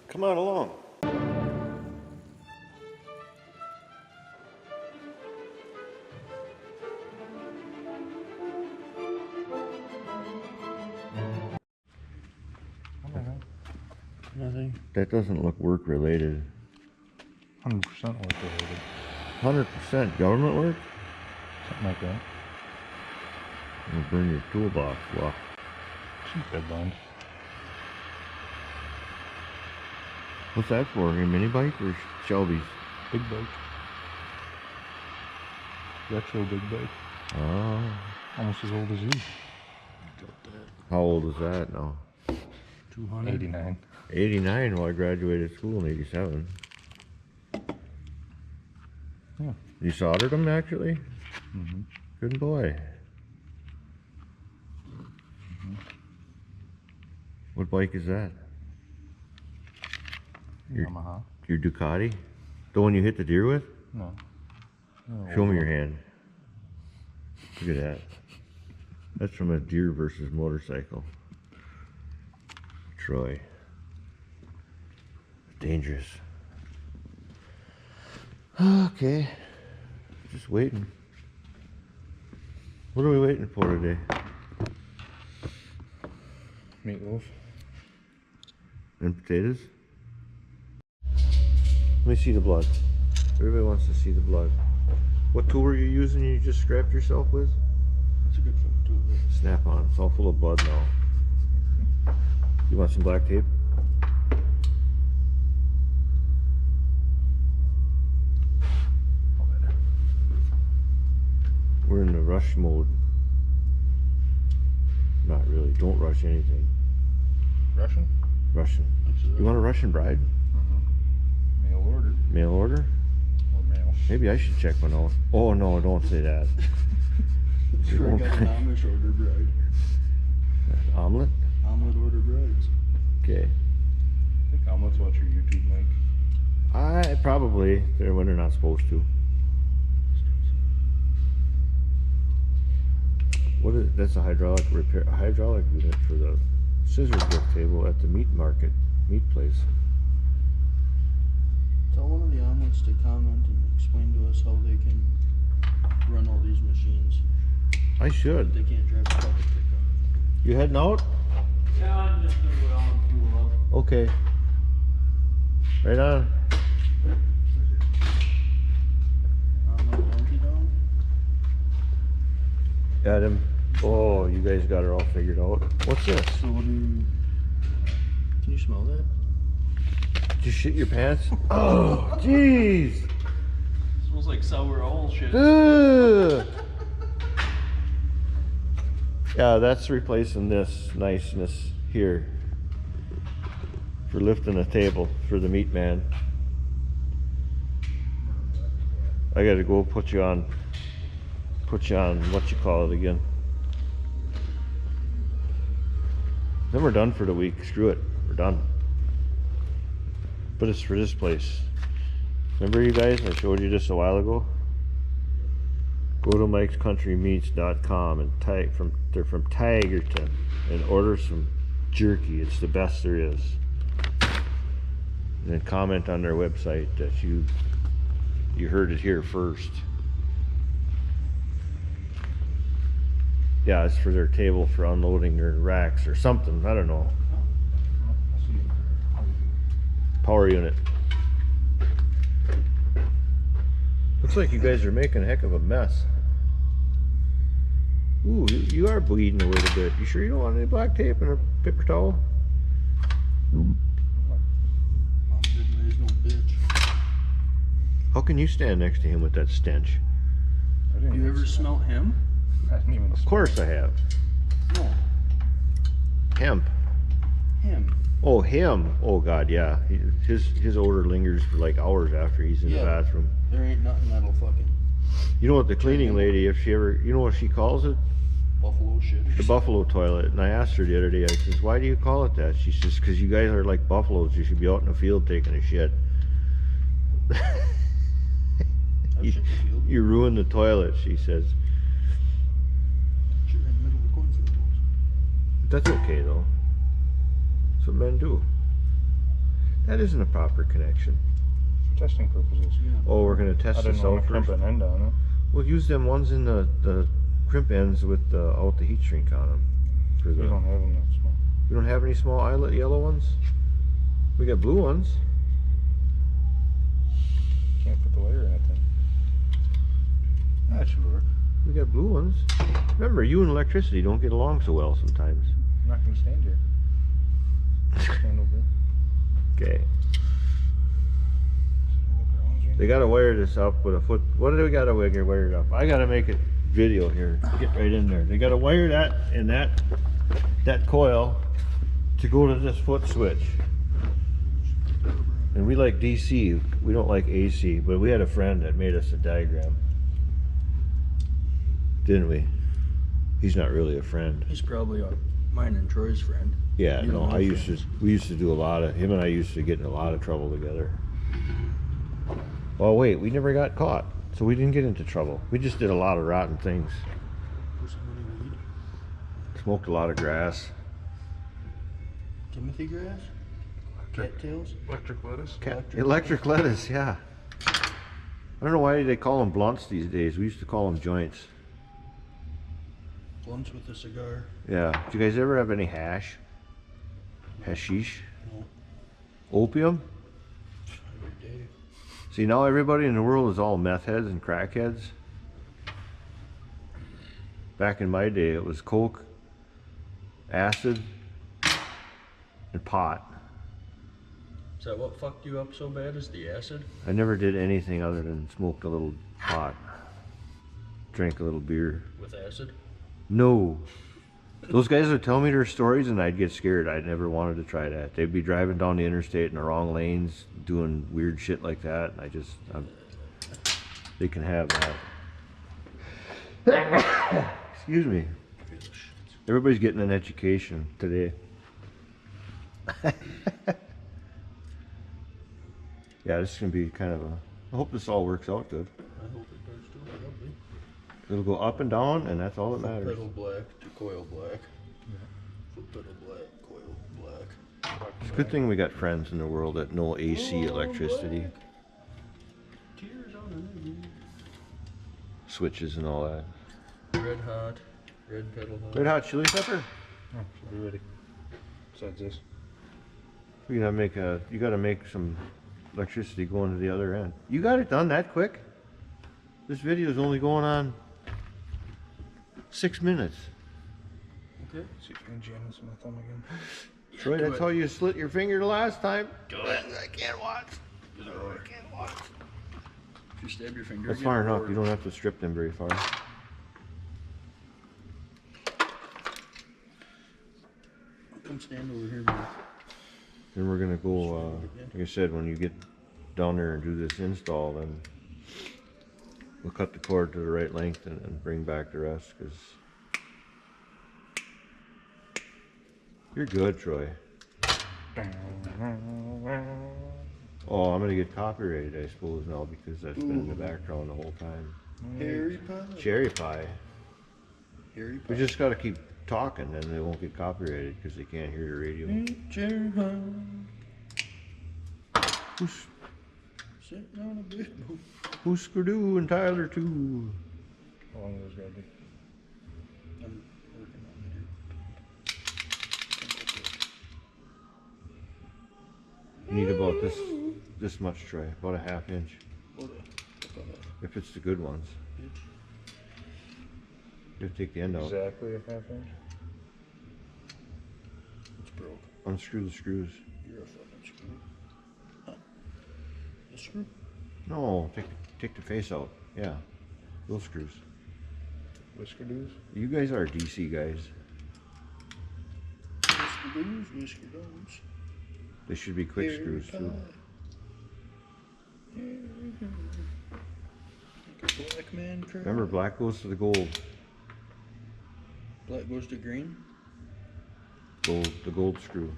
Come on along. Nothing. That doesn't look work related. 100% work related. 100% government work? Something like that. You'll burn your toolbox. Well, Cheap headlines. what's that for? A mini bike or Shelby's? Big bike. Retro big bike. Oh. Almost as old as you. How old is that now? 89. 89. Well, I graduated school in 87. Yeah. You soldered them actually? Mm-hmm. Good boy. What bike is that? Yamaha. Your Ducati? The one you hit the deer with? No. Show me your hand. Look at that. That's from a deer versus motorcycle. Troy. Dangerous. Okay. Just waiting. What are we waiting for today? Meatloaf. And potatoes? Let me see the blood. Everybody wants to see the blood. What tool were you using you just scrapped yourself with? That's a good fucking tool. Snap on. It's all full of blood now. You want some black tape? We're in the rush mode. Not really. Don't rush anything. Russian? Russian. You want a Russian bride? Mm-hmm. Mail order. Mail order? Or mail. Maybe I should check one out. Oh no, don't say that. Sure, I got an Amish order bride. Omelet? Omelet order brides. Okay. I think omelets watch your YouTube mic. I probably. They're when they're not supposed to. What is that's a hydraulic repair, a hydraulic unit for the scissor lift table at the meat market, meat place. Tell one of the omelets to comment and explain to us how they can run all these machines. I should. They can't drive a bucket pickup. You heading out? Yeah, I'm just gonna go down and fuel up. Okay. Right on. Omelet donkey down? Adam. Oh, you guys got it all figured out. What's this? So what do you... Can you smell that? Did you shit your pants? Oh, jeez. Smells like sour owl shit. Ugh. Yeah, that's replacing this niceness here for lifting a table for the meat man. I gotta go put you on what you call it again. Then we're done for the week. Screw it, we're done. But it's for this place. Remember you guys, I showed you this a while ago? Go to mikescountrymeats.com and they're from Tigerton and order some jerky. It's the best there is. And then comment on their website that you heard it here first. Yeah, it's for their table for unloading their racks or something. I don't know. Power unit. Looks like you guys are making a heck of a mess. Ooh, you are bleeding a little bit. You sure you don't want any black tape and a paper towel? Mom didn't raise no bitch. How can you stand next to him with that stench? I didn't You even ever smelt him? I didn't even Of course I have. No. Hemp. Him. Oh, him. Oh God, yeah. His odor lingers for like hours after he's in the Yeah. bathroom. There ain't nothing that'll fucking You know what the cleaning lady, if she ever, you know what she calls it? buffalo shit. The buffalo toilet. And I asked her the other day, I says, why do you call it that? She says, because you guys are like buffaloes. You should be out in the field taking a shit. I've shit in the field. You ruined the toilet, she says. Shit right in the middle of the cornfield. That's okay though. That's what men do. That isn't a proper connection. For testing purposes. Oh, we're gonna I test didn't this want out to crimp first. an end on it. We'll use them ones in the crimp ends with out the heat shrink on them. For We the, don't have them that small. we don't have any small eyelet yellow ones. We got blue ones. Can't put the wire in it then. That should work. We got blue ones. Remember, you and electricity don't get along so well sometimes. I'm not gonna stand here. Stand over. Okay. They gotta wire this up with a foot. What do we gotta wire it up? I gotta make a video here. Get right in there. They gotta wire that and that coil to go to this foot switch. And we like DC. We don't like AC. But we had a friend that made us a diagram, didn't we? He's not really a friend. He's probably mine and Troy's friend. Yeah, You no. don't know I used to. friends. We used to do a lot of. Him and I used to get in a lot of trouble together. Oh wait, we never got caught, so we didn't get into trouble. We just did a lot of rotten things. Smoked a lot of grass. Timothy grass? Cattails? Electric lettuce? Electric lettuce, yeah. I don't know why they call them blunts these days. We used to call them joints. Blunts with a cigar. Yeah. Do you guys ever have any hash? Hashish? No. Opium? Every day. See, now everybody in the world is all meth heads and crack heads. Back in my day, it was coke, acid, and pot. Is that what fucked you up so bad? Is the acid? I never did anything other than smoked a little pot, drank a little beer. With acid? No. Those guys would tell me their stories and I'd get scared. I never wanted to try that. They'd be driving down the interstate in the wrong lanes, doing weird shit like that. And they can have that. Excuse me. Everybody's getting an education today. Yeah, this is gonna be kind of a. I hope this all works out good. I hope it does too. Probably. It'll go up and down, and that's all that matters. Pedal black to coil black. Foot pedal black, coil black. It's a good thing we got friends in the world that know AC electricity, Tears on switches, and all that. it. Red hot. Red pedal hot. Red hot chili pepper. Oh, should be ready. Besides this. You gotta make some electricity going to the other end. You got it done that quick? This video is only going on 6 minutes. Okay. See if I can jam this in my thumb again. Troy, Do that's it. how you slit your finger the last time. Do it. I can't watch. I can't watch. If you stab your finger. That's again, far enough. or- You don't have to strip them very far. Come stand over here, man. Then we're gonna go, like I said, when you get down there and do this install, then we'll cut the cord to the right length and bring back the rest, because you're good, Troy. Oh, I'm gonna get copyrighted, I suppose, now, because that's been in the background the whole time. Harry pie. Cherry pie. Harry pie. We just gotta keep talking, and they won't get copyrighted, because they can't hear the radio. Cherry pie. Who's, Sitting on a big boat. who's Skidoo and Tyler too? How long is this gonna be? I'm working on it. You need about this much, Troy, about a half inch, What if it's the good ones. You have to take the end out. Exactly a half inch? It's broke. Unscrew the screws. You're a fucking screw. Huh. The screw? No, take the face out. Yeah, those screws. Whisker doos? You guys are DC guys. Whisker doos, whisker don'ts. They should be quick Harry screws too. pie. Harry pie. Like a black man cry. Remember, black goes to the gold. Black goes to green. Gold, the gold screw.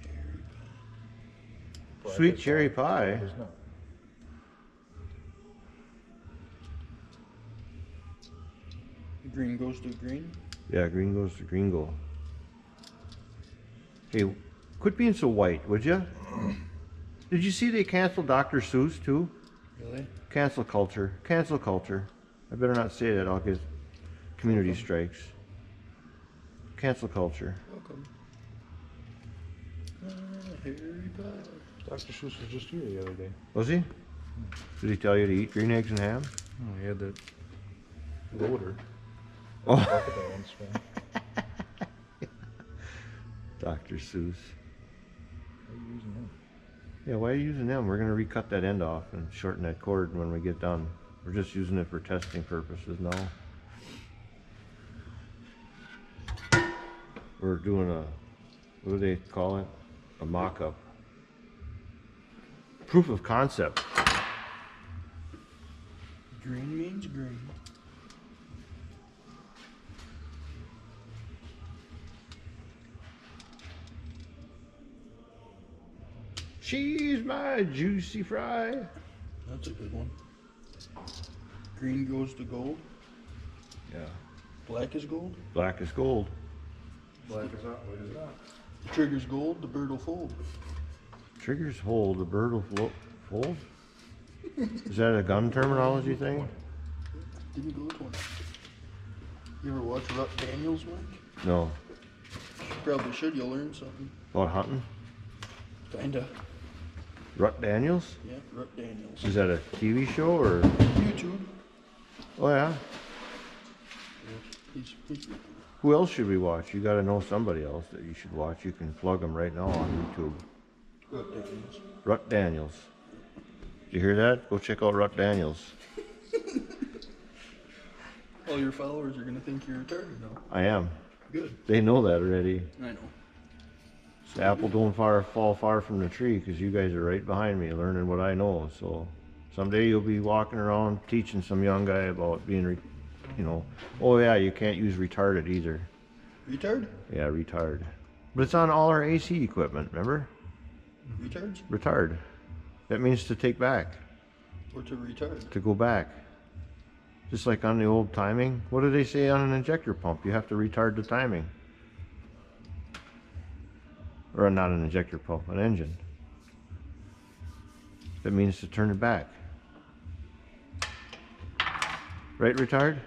Harry pie. Sweet cherry pie. There's not. Green goes to green. Yeah, green goes to green gold. Hey, quit being so white, would you? Did you see they canceled Dr. Seuss too? Really? Cancel culture. Cancel culture. I better not say that. I'll get community strikes. Cancel culture. Welcome. Harry Potter. Dr. Seuss was just here the other day. Was he? Did he tell you to eat green eggs and ham? Oh, he had that loader. Oh. Crocodile on his phone. Dr. Seuss. Why are you using him? Yeah, why are you using them? We're going to recut that end off and shorten that cord when we get done. We're just using it for testing purposes now. We're doing a, what do they call it? A mock-up. Proof of concept. Green means green. She's my juicy fry. That's a good one. Green goes to gold. Yeah. Black is gold. Black is gold. Black is not, white is not. The trigger's gold, the bird will fold. Triggers hold, the bird will fold? Is that a gun terminology thing? Didn't go 20. You ever watch Rutt Daniels, Mike? No. You probably should, you'll learn something. About hunting? Kinda. Rut Daniels? Yeah, Rutt Daniels. Is that a TV show or? YouTube. Oh yeah. He's pretty cool. Who else should we watch? You gotta know somebody else that you should watch. You can plug them right now on YouTube. Rutt Daniels. Rut Daniels. Did you hear that? Go check out Rut Daniels. All your followers are gonna think you're retarded now. I am. Good. They know that already. I know. The apple don't fall far from the tree because you guys are right behind me learning what I know. So someday you'll be walking around teaching some young guy about being, you know, oh yeah, you can't use retarded either. Retard? Yeah, retard. But it's on all our AC equipment, remember? Retards? Retard. That means to take back, Or to retard? to go back. Just like on the old timing. What do they say on an injector pump? You have to retard the timing. Or not an injector pump, an engine. That means to turn it back. Right, retard?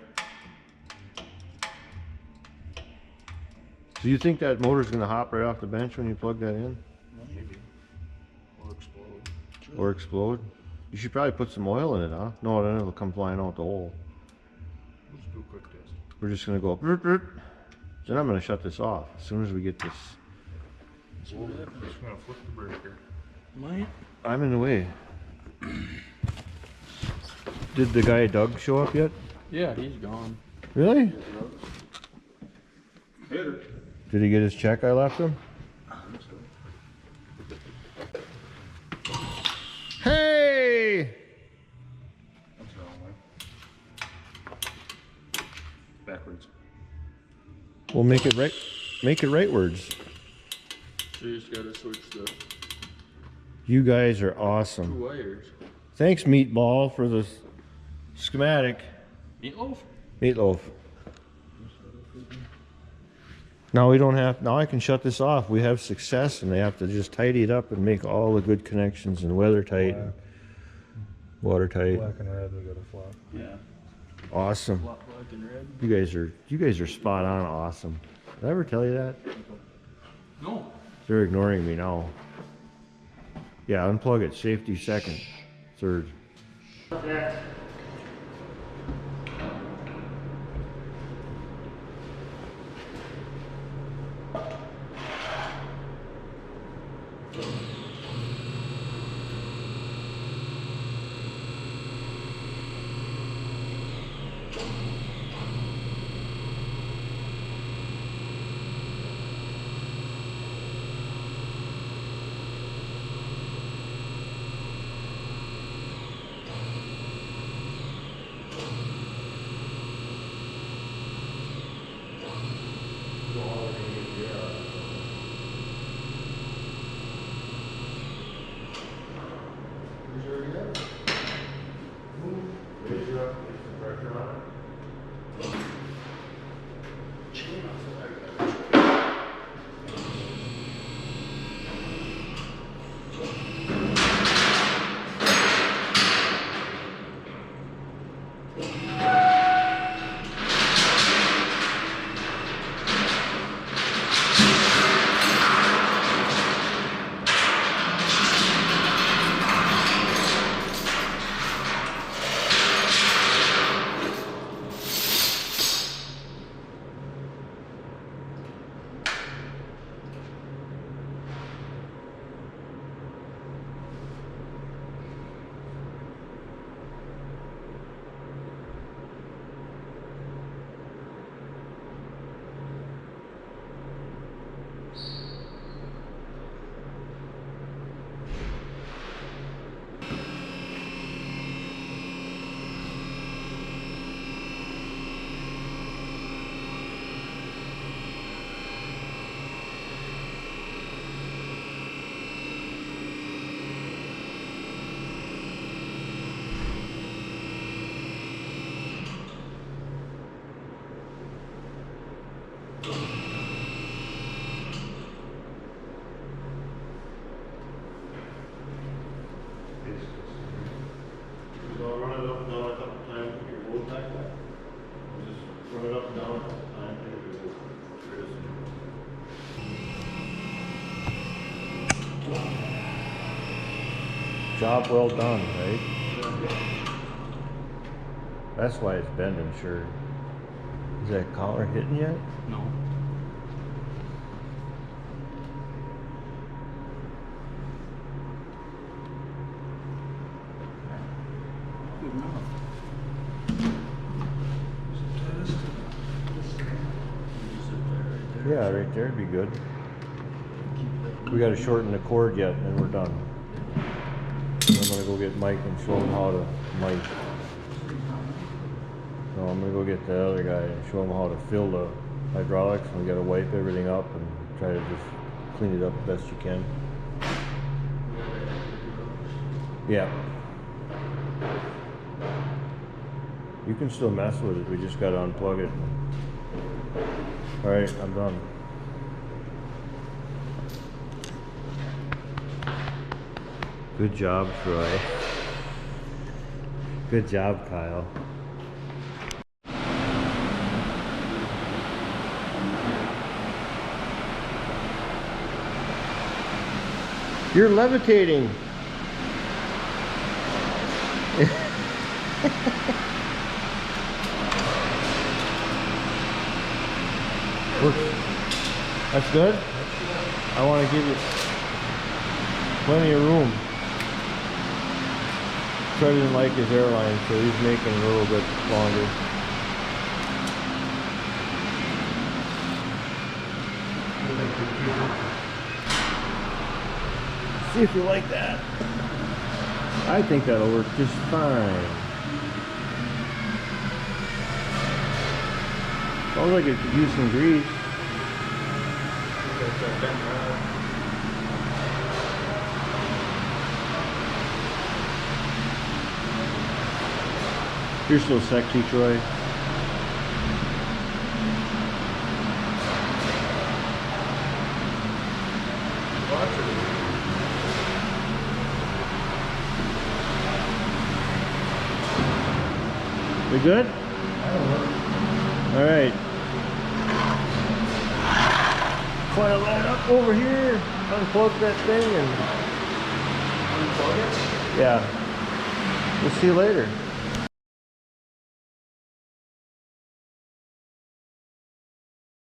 So you think that motor's gonna hop right off the bench when you plug that in? Maybe. Or explode. Or explode? You should probably put some oil in it, huh? No, then it'll come flying out the hole. Let's do a quick test. We're just gonna go, brr, brr. Then I'm gonna shut this off as soon as we get this. See what happens. Just gonna flip the breaker. Mine? I'm in the way. Did the guy Doug show up yet? Yeah, he's gone. Really? Hit her. Did he get his check I left him? Hey! That's the wrong way. Backwards. We'll make it right. Make it rightwards. So you just gotta switch the You guys are two awesome. wires. Thanks, Meatball, for the schematic. Meatloaf? Meatloaf. Now we don't have, now I can shut this off. We have success and they have to just tidy it up and make all the good connections and weather tight and water tight. Black and red, we got a flop. Yeah. Awesome. Black and red. You guys are spot on awesome. Did I ever tell you that? No. They're ignoring me now. Yeah, unplug it. Safety second. Third. Job well done, right? That's why it's bending, sure. Is that collar hitting yet? No. Good enough. Yeah, right there would be good. We gotta shorten the cord yet, and then we're done. I'm gonna go get Mike and show him how to mic. No, I'm gonna go get the other guy and show him how to fill the hydraulics, and we gotta wipe everything up and try to just clean it up the best you can. Yeah. You can still mess with it, we just gotta unplug it. Alright, I'm done. Good job, Troy. Good job, Kyle. You're levitating. That's good? I want to give you plenty of room. Trey didn't like his airline, so he's making it a little bit longer. See if you like that. I think that'll work just fine. Sounds like it could use some grease. You're so sexy, Troy. We good? All right. Coil that up over here. Unplug that thing and. Unplug it? Yeah. We'll see you later.